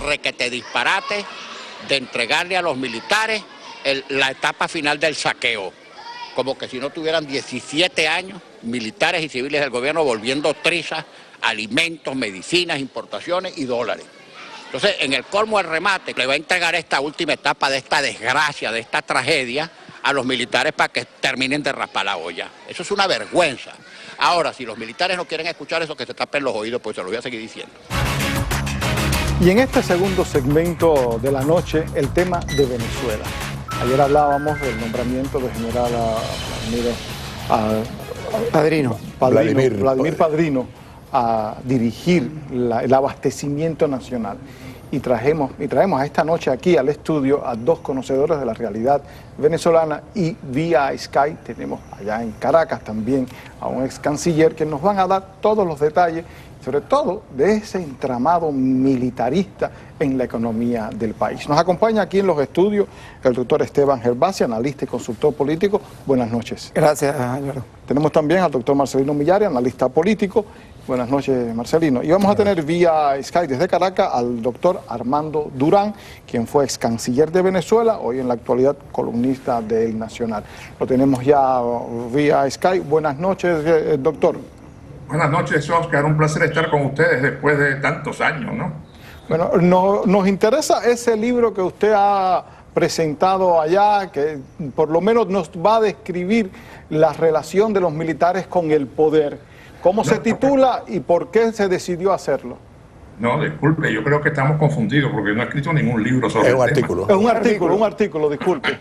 requete disparate de entregarle a los militares la etapa final del saqueo. Como que si no tuvieran 17 años, militares y civiles del gobierno volviendo trizas, alimentos, medicinas, importaciones y dólares. Entonces, en el colmo del remate, le va a entregar esta última etapa de esta desgracia, de esta tragedia, a los militares para que terminen de raspar la olla. Eso es una vergüenza. Ahora, si los militares no quieren escuchar eso, que se tapen los oídos, pues se lo voy a seguir diciendo. Y en este segundo segmento de la noche, el tema de Venezuela. Ayer hablábamos del nombramiento del general Vladimir Padrino a dirigir el abastecimiento nacional. Y traemos a esta noche aquí al estudio a dos conocedores de la realidad venezolana y vía Skype tenemos allá en Caracas también a un ex canciller que nos van a dar todos los detalles, sobre todo de ese entramado militarista en la economía del país. Nos acompaña aquí en los estudios el doctor Esteban Gervasi, analista y consultor político. Buenas noches. Gracias, Álvaro. Tenemos también al doctor Marcelino Millares, analista político. Buenas noches, Marcelino. Y vamos a tener vía Skype desde Caracas al doctor Armando Durán, quien fue ex canciller de Venezuela, hoy en la actualidad columnista de El Nacional. Lo tenemos ya vía Skype. Buenas noches, doctor. Buenas noches, Oscar. Un placer estar con ustedes después de tantos años, ¿no? Bueno, nos interesa ese libro que usted ha presentado allá, que por lo menos nos va a describir la relación de los militares con el poder. ¿Cómo se titula y por qué se decidió hacerlo? No, disculpe, yo creo que estamos confundidos porque no he escrito ningún libro sobre el tema. Es un artículo, disculpe.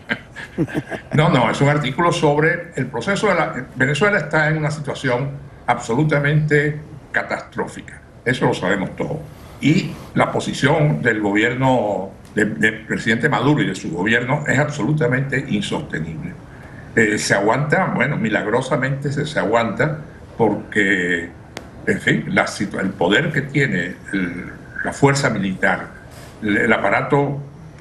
No, es un artículo sobre el proceso de Venezuela está en una situación absolutamente catastrófica. Eso lo sabemos todos. Y la posición del gobierno del presidente Maduro y de su gobierno es absolutamente insostenible. Se aguanta, bueno, milagrosamente se aguanta porque, en fin, el poder que tiene la fuerza militar, el aparato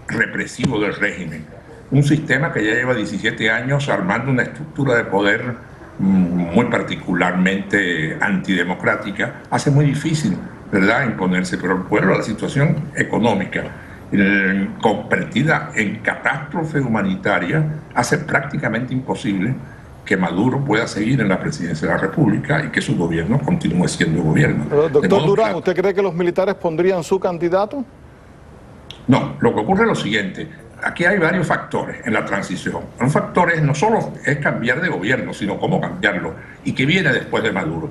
represivo del régimen, un sistema que ya lleva 17 años armando una estructura de poder muy particularmente antidemocrática, hace muy difícil, ¿verdad?, imponerse. Pero el pueblo, la situación económica convertida en catástrofe humanitaria, hace prácticamente imposible que Maduro pueda seguir en la presidencia de la República y que su gobierno continúe siendo gobierno. Pero, doctor Durán, ¿usted cree que los militares pondrían su candidato? No, lo que ocurre es lo siguiente. Aquí hay varios factores en la transición. Un factor no solo es cambiar de gobierno, sino cómo cambiarlo y qué viene después de Maduro.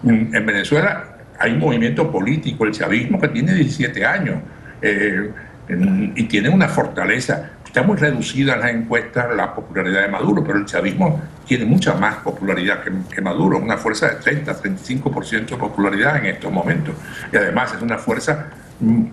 En Venezuela hay un movimiento político, el chavismo, que tiene 17 años y tiene una fortaleza. Está muy reducida en las encuestas la popularidad de Maduro, pero el chavismo tiene mucha más popularidad que Maduro, una fuerza de 30-35% de popularidad en estos momentos. Y además es una fuerza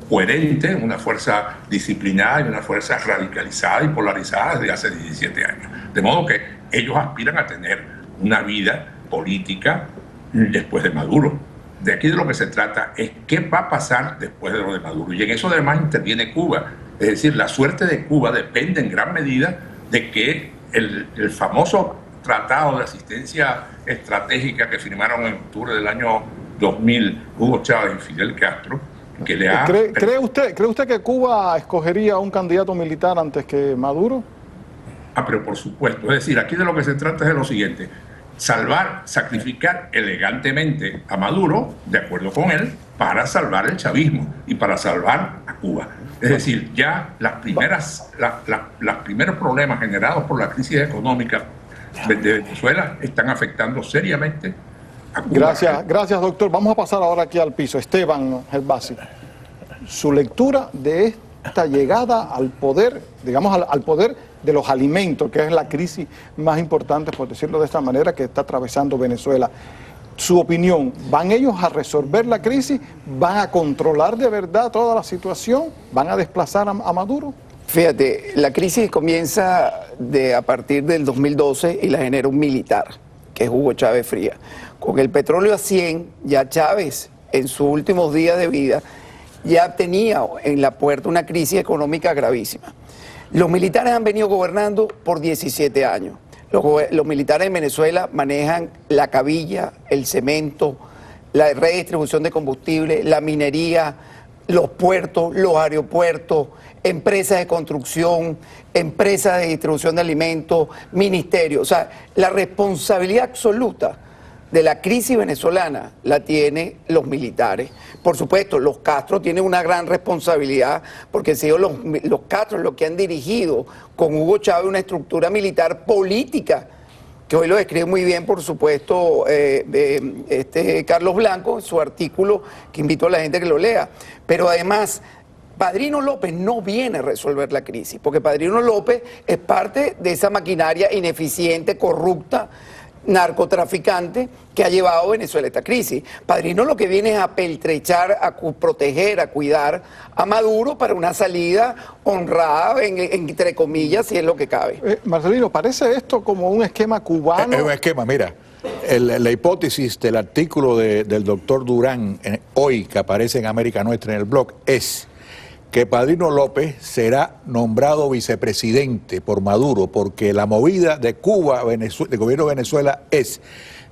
coherente, una fuerza disciplinada y una fuerza radicalizada y polarizada desde hace 17 años. De modo que ellos aspiran a tener una vida política después de Maduro. De aquí de lo que se trata es qué va a pasar después de lo de Maduro. Y en eso además interviene Cuba. Es decir, la suerte de Cuba depende en gran medida de que el famoso tratado de asistencia estratégica que firmaron en octubre del año 2000 Hugo Chávez y Fidel Castro, que le ha... ¿Cree usted que Cuba escogería a un candidato militar antes que Maduro? Pero por supuesto. Es decir, aquí de lo que se trata es de lo siguiente: sacrificar elegantemente a Maduro, de acuerdo con él, para salvar el chavismo y para salvar a Cuba. Es decir, ya los primeros problemas generados por la crisis económica de Venezuela están afectando seriamente a Cuba. Gracias, doctor. Vamos a pasar ahora aquí al piso. Esteban Gervasi, su lectura de esta llegada al poder, digamos al poder de los alimentos, que es la crisis más importante, por decirlo de esta manera, que está atravesando Venezuela. Su opinión, ¿van ellos a resolver la crisis? ¿Van a controlar de verdad toda la situación? ¿Van a desplazar a Maduro? Fíjate, la crisis comienza a partir del 2012 y la genera un militar, que es Hugo Chávez Frías. Con el petróleo a 100, ya Chávez, en sus últimos días de vida, ya tenía en la puerta una crisis económica gravísima. Los militares han venido gobernando por 17 años. Los militares en Venezuela manejan la cabilla, el cemento, la redistribución de combustible, la minería, los puertos, los aeropuertos, empresas de construcción, empresas de distribución de alimentos, ministerios. O sea, la responsabilidad absoluta de la crisis venezolana la tienen los militares. Por supuesto, los Castro tienen una gran responsabilidad porque han sido los Castro los que han dirigido con Hugo Chávez una estructura militar política, que hoy lo describe muy bien, por supuesto, Carlos Blanco, en su artículo, que invito a la gente que lo lea. Pero además, Padrino López no viene a resolver la crisis, porque Padrino López es parte de esa maquinaria ineficiente, corrupta, narcotraficante que ha llevado a Venezuela a esta crisis. Padrino lo que viene es a peltrechar, a proteger, a cuidar a Maduro para una salida honrada, entre comillas, si es lo que cabe. Marcelino, ¿parece esto como un esquema cubano? Es un esquema, mira, la hipótesis del artículo del doctor Durán, hoy que aparece en América Nuestra en el blog, es que Padrino López será nombrado vicepresidente por Maduro, porque la movida de Cuba, del gobierno de Venezuela, es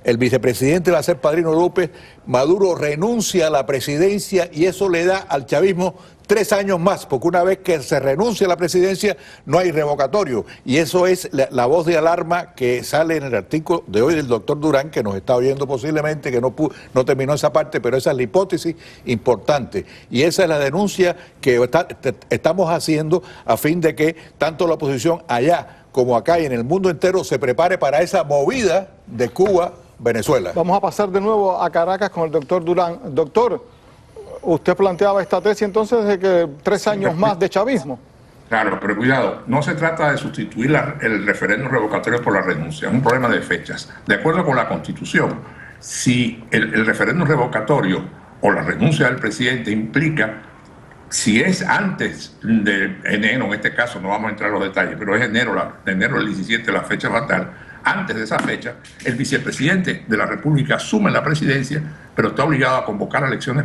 el vicepresidente va a ser Padrino López, Maduro renuncia a la presidencia y eso le da al chavismo 3 años más, porque una vez que se renuncia a la presidencia no hay revocatorio. Y eso es la voz de alarma que sale en el artículo de hoy del doctor Durán, que nos está oyendo posiblemente, que no terminó esa parte, pero esa es la hipótesis importante. Y esa es la denuncia que estamos haciendo a fin de que tanto la oposición allá como acá y en el mundo entero se prepare para esa movida de Cuba-Venezuela. Vamos a pasar de nuevo a Caracas con el doctor Durán. Doctor, usted planteaba esta tesis entonces de que 3 años más de chavismo. Claro, pero cuidado, no se trata de sustituir el referéndum revocatorio por la renuncia, es un problema de fechas. De acuerdo con la Constitución, si el referéndum revocatorio o la renuncia del presidente implica, si es antes de enero, en este caso no vamos a entrar en los detalles, pero es enero del 17 la fecha fatal, antes de esa fecha, el vicepresidente de la República asume la presidencia, pero está obligado a convocar elecciones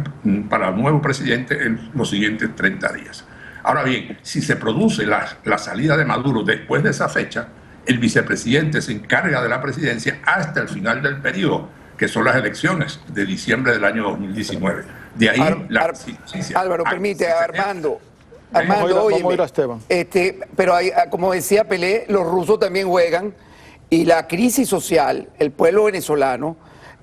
para el nuevo presidente en los siguientes 30 días. Ahora bien, si se produce la salida de Maduro después de esa fecha, el vicepresidente se encarga de la presidencia hasta el final del periodo, que son las elecciones de diciembre del año 2019. De ahí Álvaro, permite, Armando, vamos a ir a Esteban. Pero hay, como decía Pelé, los rusos también juegan y la crisis social, el pueblo venezolano,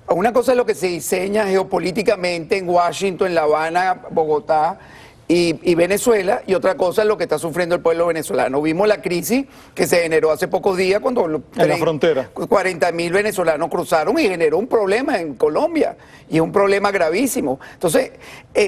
una cosa es lo que se diseña geopolíticamente en Washington, en La Habana, Bogotá y Venezuela, y otra cosa es lo que está sufriendo el pueblo venezolano. Vimos la crisis que se generó hace pocos días cuando en la frontera 40.000 venezolanos cruzaron y generó un problema en Colombia, y es un problema gravísimo. Entonces,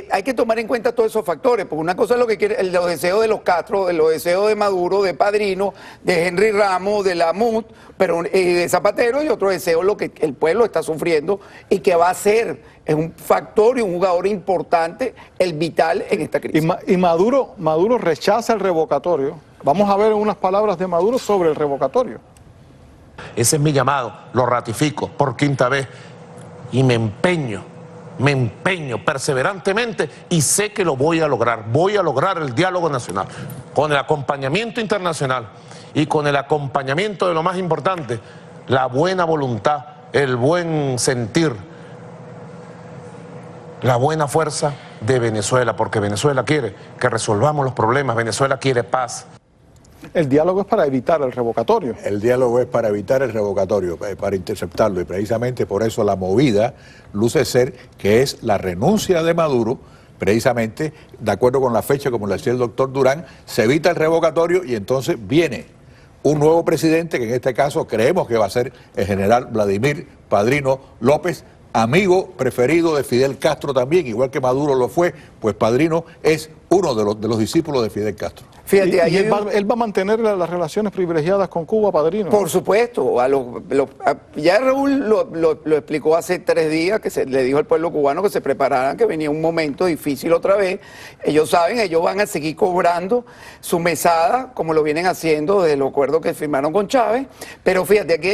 hay que tomar en cuenta todos esos factores, porque una cosa es lo que quiere, los deseos de los Castro, los deseos de Maduro, de Padrino, de Henry Ramos, de Lamut, pero de Zapatero, y otro deseo lo que el pueblo está sufriendo y que va a ser, es un factor y un jugador importante, el vital en esta crisis. Y Maduro rechaza el revocatorio. Vamos a ver unas palabras de Maduro sobre el revocatorio. Ese es mi llamado, lo ratifico por 5ª vez y me empeño perseverantemente y sé que lo voy a lograr el diálogo nacional, con el acompañamiento internacional y con el acompañamiento de lo más importante, la buena voluntad, el buen sentir, la buena fuerza de Venezuela, porque Venezuela quiere que resolvamos los problemas, Venezuela quiere paz. El diálogo es para evitar el revocatorio. El diálogo es para evitar el revocatorio, para interceptarlo, y precisamente por eso la movida luce ser que es la renuncia de Maduro, precisamente de acuerdo con la fecha, como le decía el doctor Durán, se evita el revocatorio y entonces viene un nuevo presidente, que en este caso creemos que va a ser el general Vladimir Padrino López, amigo preferido de Fidel Castro también, igual que Maduro lo fue, pues Padrino es uno de los discípulos de Fidel Castro. Fíjate, y él va a mantener las relaciones privilegiadas con Cuba, Padrino. Por supuesto, ya Raúl lo explicó hace 3 días, que le dijo al pueblo cubano que se prepararan, que venía un momento difícil otra vez. Ellos saben, ellos van a seguir cobrando su mesada, como lo vienen haciendo desde los acuerdos que firmaron con Chávez. Pero fíjate, aquí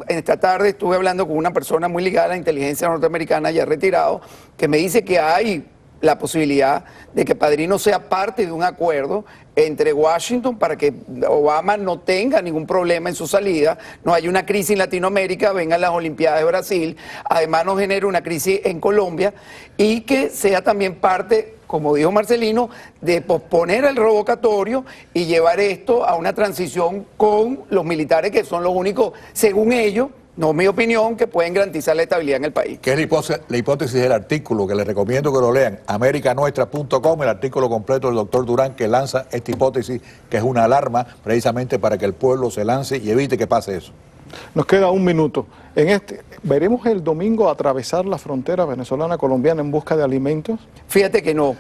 esta tarde estuve hablando con una persona muy ligada a la inteligencia norteamericana, ya retirado, que me dice que hay la posibilidad de que Padrino sea parte de un acuerdo entre Washington para que Obama no tenga ningún problema en su salida, no haya una crisis en Latinoamérica, vengan las Olimpiadas de Brasil, además no genere una crisis en Colombia y que sea también parte, como dijo Marcelino, de posponer el revocatorio y llevar esto a una transición con los militares que son los únicos, según ellos, no mi opinión, que pueden garantizar la estabilidad en el país. Que es la hipótesis del artículo, que les recomiendo que lo lean, americanuestra.com, el artículo completo del doctor Durán que lanza esta hipótesis, que es una alarma precisamente para que el pueblo se lance y evite que pase eso. Nos queda un minuto. ¿Veremos el domingo atravesar la frontera venezolana-colombiana en busca de alimentos? Fíjate que no.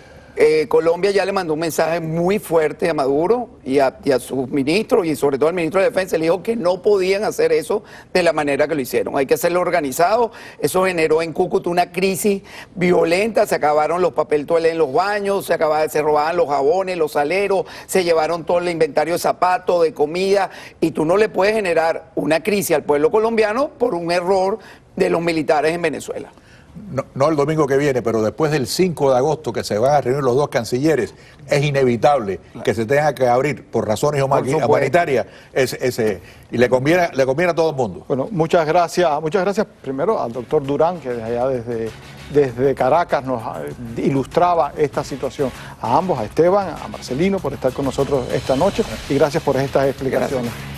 Colombia ya le mandó un mensaje muy fuerte a Maduro y a sus ministros y sobre todo al ministro de Defensa. Le dijo que no podían hacer eso de la manera que lo hicieron. Hay que hacerlo organizado. Eso generó en Cúcuta una crisis violenta. Se acabaron los papel toalé en los baños, se robaban los jabones, los aleros, se llevaron todo el inventario de zapatos, de comida. Y tú no le puedes generar una crisis al pueblo colombiano por un error de los militares en Venezuela. No el domingo que viene, pero después del 5 de agosto que se van a reunir los dos cancilleres, es inevitable que se tenga que abrir por razones humanitarias y le conviene a todo el mundo. Bueno, muchas gracias primero al doctor Durán, que desde allá desde Caracas nos ilustraba esta situación. A ambos, a Esteban, a Marcelino, por estar con nosotros esta noche y gracias por estas explicaciones. Gracias.